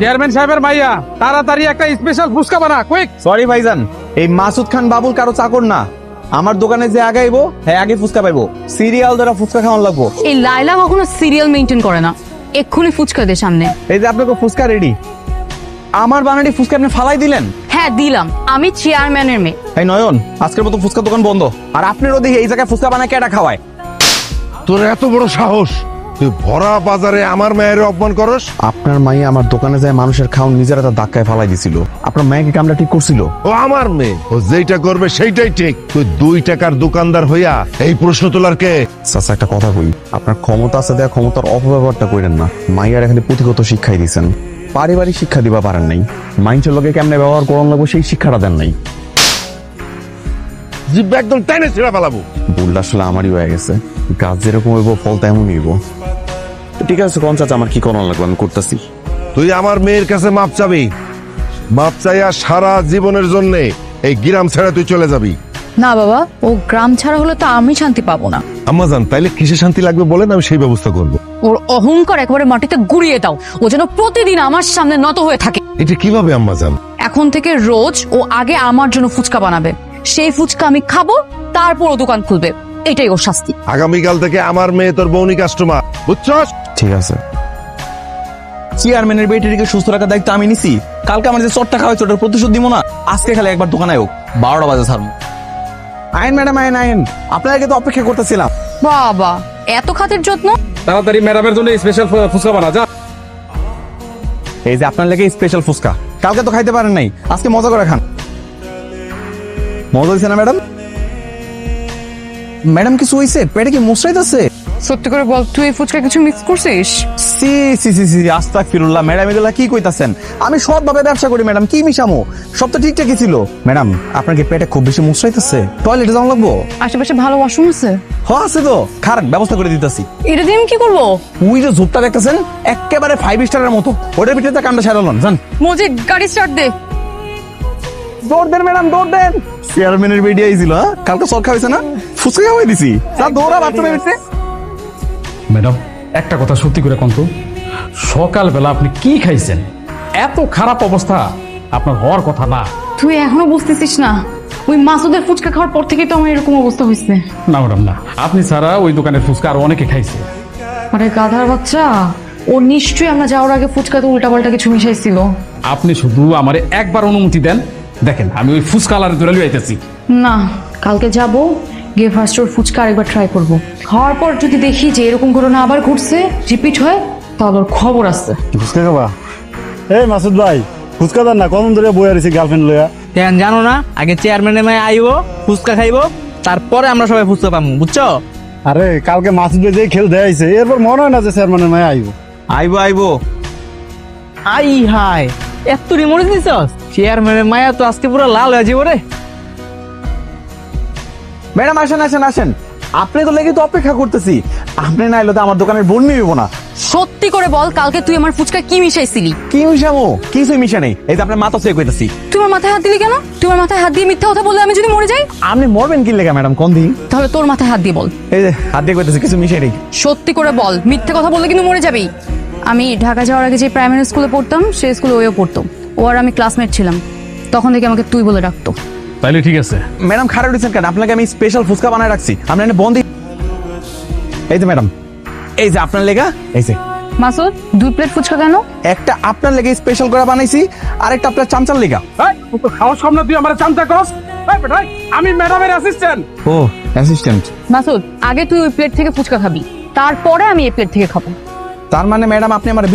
Chairman সাহেবের মাইয়া, তাড়াতাড়ি একটা স্পেশাল ফুচকা বানা, কুইক। সরি ভাইজান, এই মাসুদ খান বাবুল কারো চাকর না। আমার দোকানে যে আগে আইবো হ্যাঁ আগে ফুচকা পাইবো। সিরিয়াল ধরা ফুচকা খাওয়ান লাগবো। এই লাইলা কখনো সিরিয়াল মেইনটেইন করে না। এক্ষুনি ফুচকা দে সামনে। এই যে আপনাকে ফুচকা রেডি। আমার বানাটি ফুচকা আপনি ফালাই দিলেন? হ্যাঁ দিলাম, আমি চেয়ারম্যানের মেয়ে। এই নয়ন, আজকের মতো ফুচকা দোকান বন্ধ। আর আপনারও দেখি এই জায়গায় ফুচকা বানায় কেটা খাওয়ায়? তোর এত বড় সাহস, তুই ভরা বাজারে আমার মায়ের অপমান করস? আপনার মাইয়া আমার দোকানে যায় মানুষের খাওন নিজেরা তার ধাক্কায় ফালাই দিছিল। আপনার মাইয়াকে কামটা ঠিক করছিল? ও আমার মেয়ে, ও যেটা করবে সেইটাই ঠিক। তুই 2 টাকার দোকানদার হইয়া এই প্রশ্ন তোলার কে? চাচা একটা কথা কই, আপনার ক্ষমতা আছে দেয়া ক্ষমতার অপব্যবহারটা করেন না। মাইয়ার এখানে পুঁথিগত শিক্ষাই দিচ্ছেন, পারিবারিক শিক্ষা দিবা পারেন নাই। মাইন্সের লোকে কেমনে ব্যবহার করন লাগবো সেই শিক্ষাটা দেন নাই। জিব্বা একদম টাইনে ছিঁড়া ফেলাবো। ভুলটা আসলে আমারই হয়ে গেছে। গাছ যেরকম হইব ফল তেমনই হইব। ঠিক আছে কোন চাচা, আমার কি করানো লাগবে আমি করতেছি। তুই আমার মেয়ের কাছে মাপ চাবি। মাপ চাইয়া সারা জীবনের জন্য এই গ্রাম ছেড়ে তুই চলে যাবি। না বাবা, ও গ্রাম ছাড়া হলে তো আমি শান্তি পাবো না। আম্মাজান, তাইলে কিসে শান্তি লাগবে বলেন, আমি সেই ব্যবস্থা করবো। ওর অহংকার একেবারে মাটিতে গুড়িয়ে দাও। ও যেন প্রতিদিন আমার সামনে নত হয়ে থাকে। এটা কিভাবে আম্মাজান? এখন থেকে রোজ ও আগে আমার জন্য ফুচকা বানাবে, সেই ফুচকা আমি খাবো, তারপর ও দোকান খুলবে। এটাই ওর শাস্তি। আগামীকাল থেকে আমার মেয়ে তোর বউনি কাস্টমার, বুঝছস? ঠিক আছে। চেয়ারম্যানের বেটিকে সুস্থ রাখার দায়িত্ব আমি নিছি। কালকে আমার যে চটটা খাওয়াইছে ওটার প্রতিশোধ দিব না। আজকে খালি একবার দোকানে হোক, 12টা বাজে ছাড়বো। আইন ম্যাডাম, আইন আইন, আপনাদেরকে তো অপেক্ষা করতেছিলাম। বাবা, এত খাতির যত্ন। তাড়াতাড়ি ম্যাডামের জন্য স্পেশাল ফুচকা বানা, যা। এই যে আপনার লেগে স্পেশাল ফুচকা, কালকে তো খাইতে পারেন নাই, আজকে মজা করে খান। মজা হয়েছে না ম্যাডাম? ম্যাডাম কিছু হয়েছে? পেটে কি মুসরাইতেছে? সত্যি করে বল, তুই এই ফুচকা কিছু মিক্স করছিস? সি সি সি সি, আস্তাগফিরুল্লাহ ম্যাডাম, এগুলা কি কইতাছেন? আমি সৎভাবে ব্যবসা করি ম্যাডাম, কি মিশামো? সব তো ঠিকঠাকই ছিল। ম্যাডাম আপনার কি পেটে খুব বেশি মুসরাইতেছে? টয়লেটে যাওয়া লাগবো? আশেপাশে ভালো ওয়াশরুম আছে? হ্যাঁ আছে তো, খারাপ ব্যবস্থা করে দিতেছি। এটা দিয়ে আমি কি করবো? ওই যে ঝোপটা দেখতেছেন একেবারে 5 স্টারের মতো, ওটার ভিতরে কামটা সারালন জান। মজিদ, গাড়ি স্টার্ট দে। দৌড় দেন ম্যাডাম, দৌড় দেন। চেয়ারম্যানের বেডি আইছিল, হ্যাঁ কালকে সর খাওয়াইছে না, ফুচকা খাওয়াই দিছি। যা দৌড়া বাথরুমে গেছে। ম্যাডাম একটা কথা সত্যি করে কোন তো, সকালবেলা আপনি কি খাইছেন? এত খারাপ অবস্থা আপনার হওয়ার কথা না। তুই এখনো বুঝতেছিস না? ওই মাসুদের ফুচকা খাওয়ার পর থেকেই তো আমার এরকম অবস্থা হয়েছে। না ম্যাডাম না, আপনি ছাড়া ওই দোকানের ফুচকা আরো অনেকে খাইছে। আরে গাধার বাচ্চা, ও নিশ্চয়ই আমরা যাওয়ার আগে ফুচকাতে উল্টাপাল্টা কিছু মিশাইছিল। আপনি শুধু আমারে একবার অনুমতি দেন, দেখেন আমি ওই ফুচকা আলারে ধরে লিয়ে আইতেছি। না, কালকে যাব, গিয়ে ফার্স্ট ওর ফুচকা আরেকবার ট্রাই করব। খাওয়ার পর যদি দেখি যে এরকম ঘটনা আবার ঘটছে, রিপিট হয়, তাহলে ওর খবর আছে। ফুচকা খাবা? এই মাসুদ ভাই, ফুচকা দেন না, কখন ধরে বই আছি গার্লফ্রেন্ড লইয়া। কেন জানো না? আগে চেয়ারম্যানের মেয়ে আইবো, ফুচকা খাইবো, তারপরে আমরা সবাই ফুচকা পাবো, বুঝছো? আরে কালকে মাসুদ ভাই যে খেল দেয়াইছে, এরপর মনে হয় না যে চেয়ারম্যানের মায়ে আইব। আইবো আইবো। আই হাই, এত রিমোট দিছস? চেয়ারম্যানের মায়া তো আজকে পুরো লাল হয়ে যাবো রে। ম্যাডাম আসেন আসেন আসেন, আপনি তো লেগে তো অপেক্ষা করতেছি। আপনি না এলে তো আমার দোকানের বোন নিব না। সত্যি করে বল, কালকে তুই আমার ফুচকা কি মিশাইছিলি? কি মিশামো? কিছুই মিশা নেই। এই যে আপনার মাথা চেক কইতাছি। তুই আমার মাথায় হাত দিলি কেন? তুই আমার মাথায় হাত দিয়ে মিথ্যা কথা বললে আমি যদি মরে যাই? আপনি মরবেন কি লেগা ম্যাডাম, কোন দিন? তাহলে তোর মাথায় হাত দিয়ে বল। এই যে হাত দিয়ে কইতাছি, কিছু মিশাই নেই। সত্যি করে বল, মিথ্যে কথা বললে কিন্তু মরে যাবি। আমি ঢাকা যাওয়ার আগে যে প্রাইমারি স্কুলে পড়তাম, সেই স্কুলে ওইও পড়তো। ও আর আমি ক্লাসমেট ছিলাম, তখন থেকে আমাকে তুই বলে ডাকতো। তাইলে ঠিক আছে। ম্যাডাম খারাপ দিচ্ছেন কেন? আপনাকে আমি স্পেশাল ফুচকা বানায় রাখছি, আপনি এনে বন্ধ। এই যে ম্যাডাম, এই যে আপনার লেগা, এই যে। মাসুদ, 2 প্লেট ফুচকা কেন? একটা আপনার লেগে স্পেশাল করে বানাইছি, আর একটা আপনার চামচার লেগা। খাওয়ার সামনে তুই আমার চামচা করস? আমি ম্যাডামের অ্যাসিস্ট্যান্ট। ও অ্যাসিস্ট্যান্ট। মাসুদ, আগে তুই ওই প্লেট থেকে ফুচকা খাবি, তারপরে আমি এই প্লেট থেকে খাবো। তার মানে ম্যাডাম আপনি আমার